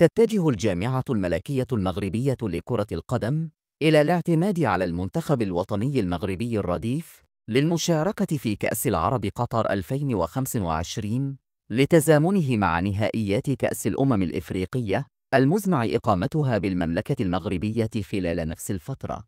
تتجه الجامعة الملكية المغربية لكرة القدم إلى الاعتماد على المنتخب الوطني المغربي الرديف للمشاركة في كأس العرب قطر 2025 لتزامنه مع نهائيات كأس الأمم الإفريقية المزمع إقامتها بالمملكة المغربية خلال نفس الفترة.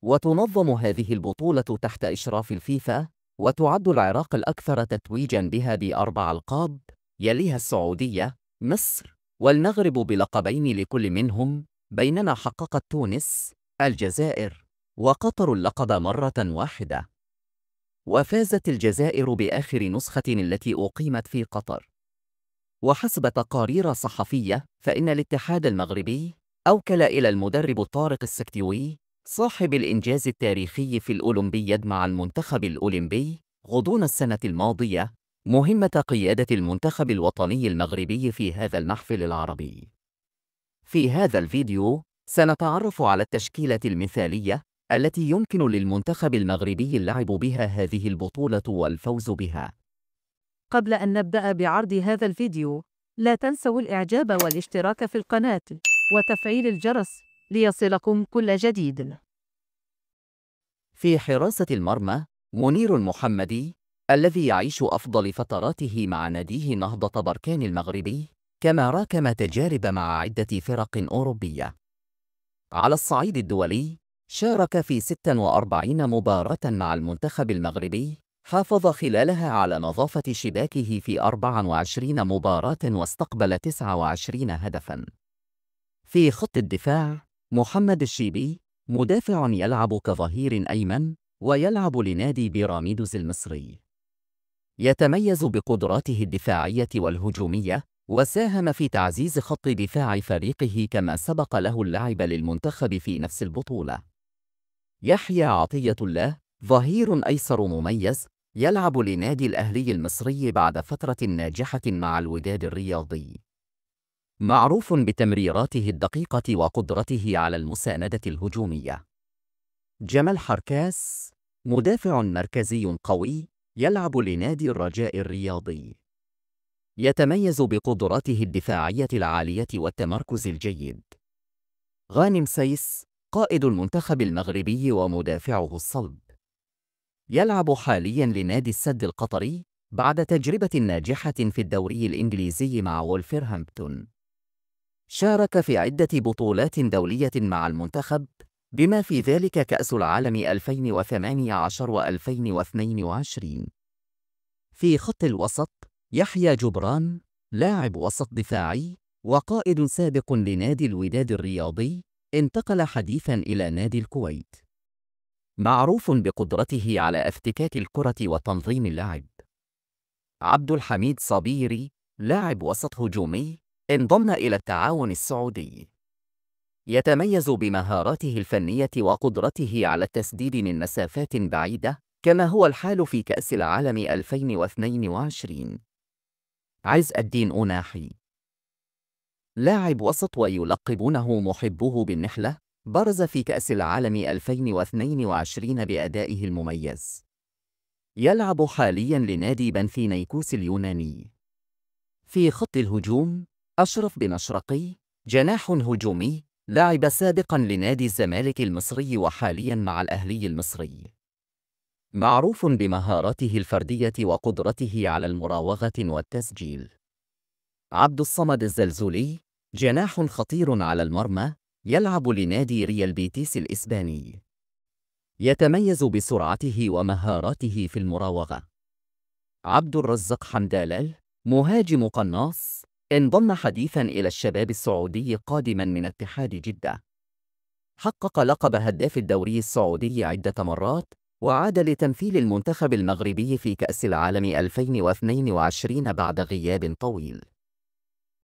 وتنظم هذه البطولة تحت إشراف الفيفا، وتعد العراق الأكثر تتويجاً بها ب4 ألقاب، يليها السعودية، مصر، والمغرب بلقبين لكل منهم، بينما حققت تونس، الجزائر، وقطر اللقب مرة واحدة. وفازت الجزائر بآخر نسخة التي أقيمت في قطر. وحسب تقارير صحفية، فإن الاتحاد المغربي أوكل إلى المدرب طارق السكتيوي صاحب الإنجاز التاريخي في الأولمبياد مع المنتخب الأولمبي غضون السنة الماضية مهمة قيادة المنتخب الوطني المغربي في هذا المحفل العربي. في هذا الفيديو سنتعرف على التشكيلة المثالية التي يمكن للمنتخب المغربي اللعب بها هذه البطولة والفوز بها. قبل أن نبدأ بعرض هذا الفيديو، لا تنسوا الإعجاب والاشتراك في القناة وتفعيل الجرس ليصلكم كل جديد. في حراسة المرمى منير المحمدي الذي يعيش أفضل فتراته مع ناديه نهضة بركان المغربي، كما راكم تجارب مع عدة فرق أوروبية. على الصعيد الدولي شارك في 46 مباراة مع المنتخب المغربي، حافظ خلالها على نظافة شباكه في 24 مباراة واستقبل 29 هدفاً. في خط الدفاع محمد الشيبي مدافع يلعب كظهير أيمن ويلعب لنادي بيراميدوز المصري. يتميز بقدراته الدفاعية والهجومية، وساهم في تعزيز خط دفاع فريقه كما سبق له اللعب للمنتخب في نفس البطولة. يحيى عطية الله ظهير أيسر مميز يلعب لنادي الأهلي المصري بعد فترة ناجحة مع الوداد الرياضي. معروف بتمريراته الدقيقة وقدرته على المساندة الهجومية. جمال حركاس مدافع مركزي قوي يلعب لنادي الرجاء الرياضي. يتميز بقدراته الدفاعية العالية والتمركز الجيد. غانم سيس قائد المنتخب المغربي ومدافعه الصلب. يلعب حالياً لنادي السد القطري بعد تجربة ناجحة في الدوري الإنجليزي مع وولفرهامبتون. شارك في عدة بطولات دولية مع المنتخب، بما في ذلك كأس العالم 2018 و2022. في خط الوسط يحيى جبران لاعب وسط دفاعي وقائد سابق لنادي الوداد الرياضي، انتقل حديثاً إلى نادي الكويت. معروف بقدرته على افتكاك الكرة وتنظيم اللعب. عبد الحميد صبيري لاعب وسط هجومي انضم إلى التعاون السعودي. يتميز بمهاراته الفنية وقدرته على التسديد من مسافات بعيدة، كما هو الحال في كأس العالم 2022. عز الدين أناحي لاعب وسط ويلقبونه محبوه بالنحلة، برز في كأس العالم 2022 بأدائه المميز. يلعب حالياً لنادي بنفينيكوس اليوناني. في خط الهجوم أشرف بن أشرقي جناح هجومي، لعب سابقاً لنادي الزمالك المصري وحالياً مع الأهلي المصري. معروف بمهاراته الفردية وقدرته على المراوغة والتسجيل. عبد الصمد الزلزولي جناح خطير على المرمى، يلعب لنادي ريال بيتيس الإسباني. يتميز بسرعته ومهاراته في المراوغة. عبد الرزاق حمدالل مهاجم قناص، انضم حديثاً إلى الشباب السعودي قادماً من اتحاد جدة. حقق لقب هداف الدوري السعودي عدة مرات، وعاد لتمثيل المنتخب المغربي في كأس العالم 2022 بعد غياب طويل.